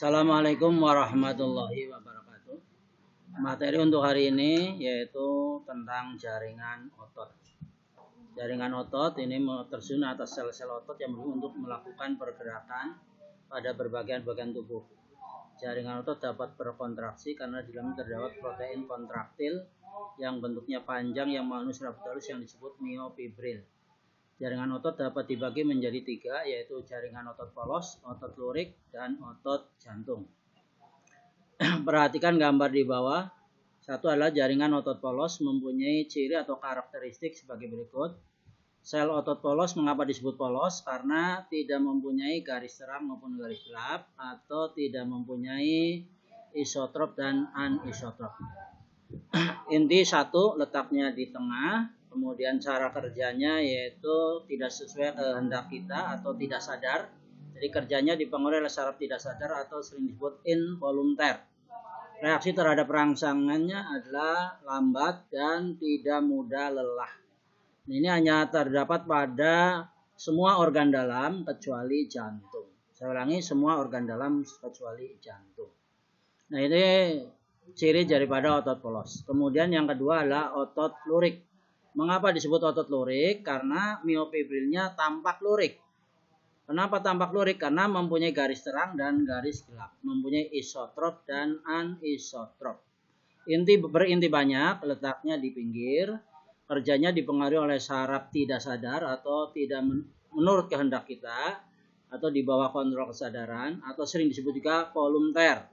Assalamualaikum warahmatullahi wabarakatuh. Materi untuk hari ini yaitu tentang jaringan otot. Jaringan otot ini tersusun atas sel-sel otot yang untuk melakukan pergerakan pada bagian tubuh. Jaringan otot dapat berkontraksi karena di dalamnya terdapat protein kontraktil yang bentuknya panjang yang mengandung serabut halus yang disebut myofibril. Jaringan otot dapat dibagi menjadi 3, yaitu jaringan otot polos, otot lurik, dan otot jantung. Perhatikan gambar di bawah. Satu adalah jaringan otot polos mempunyai ciri atau karakteristik sebagai berikut. Sel otot polos mengapa disebut polos? Karena tidak mempunyai garis terang maupun garis gelap, atau tidak mempunyai isotrop dan anisotrop. Inti satu, letaknya di tengah. Kemudian cara kerjanya yaitu tidak sesuai kehendak kita atau tidak sadar. Jadi kerjanya dipengaruhi oleh saraf tidak sadar atau sering disebut involunter. Reaksi terhadap rangsangannya adalah lambat dan tidak mudah lelah. Ini hanya terdapat pada semua organ dalam kecuali jantung. Saya ulangi, semua organ dalam kecuali jantung. Nah, ini ciri daripada otot polos. Kemudian yang kedua adalah otot lurik. Mengapa disebut otot lurik? Karena myofibrilnya tampak lurik. Kenapa tampak lurik? Karena mempunyai garis terang dan garis gelap. Mempunyai isotrop dan anisotrop. Berinti banyak, letaknya di pinggir. Kerjanya dipengaruhi oleh saraf tidak sadar atau tidak menurut kehendak kita. Atau di bawah kontrol kesadaran. Atau sering disebut juga volunter.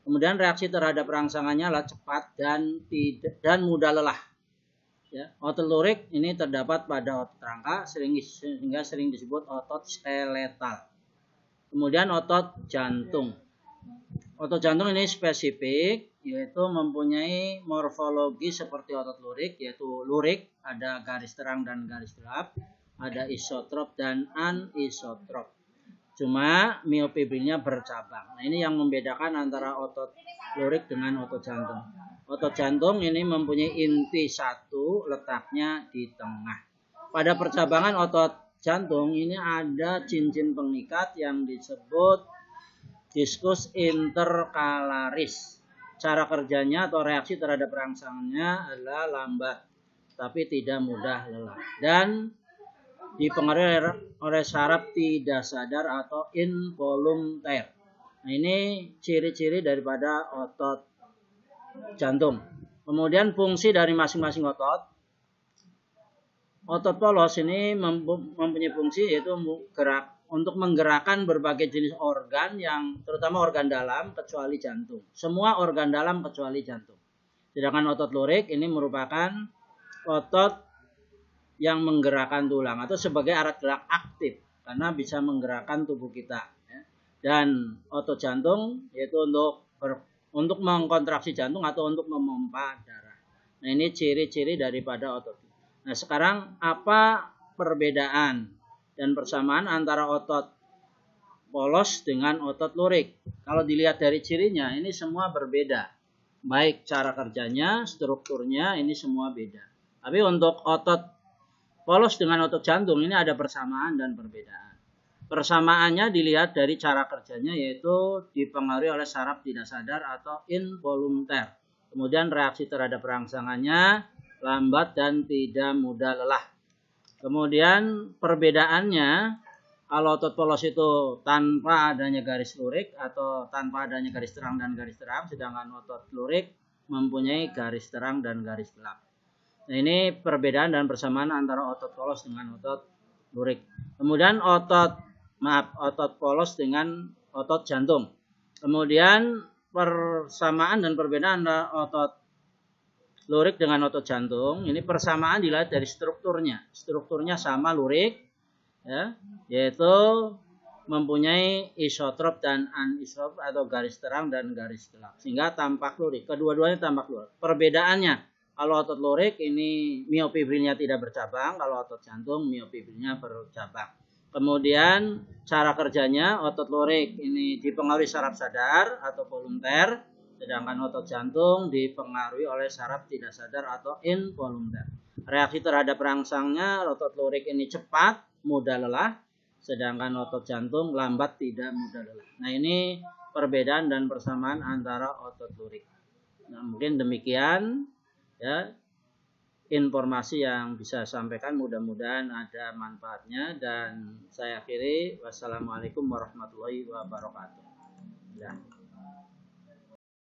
Kemudian reaksi terhadap rangsangannya adalah cepat dan mudah lelah. Ya, otot lurik ini terdapat pada otot rangka sehingga sering disebut otot skeletal. Kemudian otot jantung. Otot jantung ini spesifik, yaitu mempunyai morfologi seperti otot lurik, yaitu lurik ada garis terang dan garis gelap, ada isotrop dan anisotrop. Cuma myofibrilnya bercabang. Nah, ini yang membedakan antara otot lurik dengan otot jantung. Otot jantung ini mempunyai inti satu, letaknya di tengah. Pada percabangan otot jantung ini ada cincin pengikat yang disebut diskus interkalaris. Cara kerjanya atau reaksi terhadap rangsangannya adalah lambat, tapi tidak mudah lelah. Dan dipengaruhi oleh saraf tidak sadar atau involunter. Nah, ini ciri-ciri daripada otot jantung. Kemudian fungsi dari masing-masing otot. Otot polos ini mempunyai fungsi yaitu untuk menggerakkan berbagai jenis organ yang terutama organ dalam kecuali jantung. Semua organ dalam kecuali jantung. Sedangkan otot lurik ini merupakan otot yang menggerakkan tulang atau sebagai alat gerak aktif karena bisa menggerakkan tubuh kita. Dan otot jantung yaitu untuk mengkontraksi jantung atau untuk memompa darah. Nah, ini ciri-ciri daripada otot. Nah, sekarang apa perbedaan dan persamaan antara otot polos dengan otot lurik? Kalau dilihat dari cirinya, ini semua berbeda. Baik cara kerjanya, strukturnya, ini semua beda. Tapi untuk otot polos dengan otot jantung, ini ada persamaan dan perbedaan. Persamaannya dilihat dari cara kerjanya yaitu dipengaruhi oleh saraf tidak sadar atau involunter. Kemudian reaksi terhadap rangsangannya lambat dan tidak mudah lelah. Kemudian perbedaannya kalau otot polos itu tanpa adanya garis lurik atau tanpa adanya garis terang dan garis terang, sedangkan otot lurik mempunyai garis terang dan garis gelap. Nah, ini perbedaan dan persamaan antara otot polos dengan otot lurik. Kemudian otot polos dengan otot jantung. Kemudian persamaan dan perbedaan antara otot lurik dengan otot jantung. Ini persamaan dilihat dari strukturnya. Strukturnya sama lurik, ya, yaitu mempunyai isotrop dan anisotrop atau garis terang dan garis gelap. Sehingga tampak lurik. Kedua-duanya tampak lurik. Perbedaannya, kalau otot lurik ini myofibrilnya tidak bercabang. Kalau otot jantung myofibrilnya bercabang. Kemudian cara kerjanya otot lurik ini dipengaruhi saraf sadar atau volunter, sedangkan otot jantung dipengaruhi oleh saraf tidak sadar atau involunter. Reaksi terhadap rangsangnya otot lurik ini cepat, mudah lelah, sedangkan otot jantung lambat, tidak mudah lelah. Nah, ini perbedaan dan persamaan antara otot lurik. Nah, mungkin demikian ya informasi yang bisa saya sampaikan, mudah-mudahan ada manfaatnya, dan saya akhiri. Wassalamualaikum warahmatullahi wabarakatuh. Ya.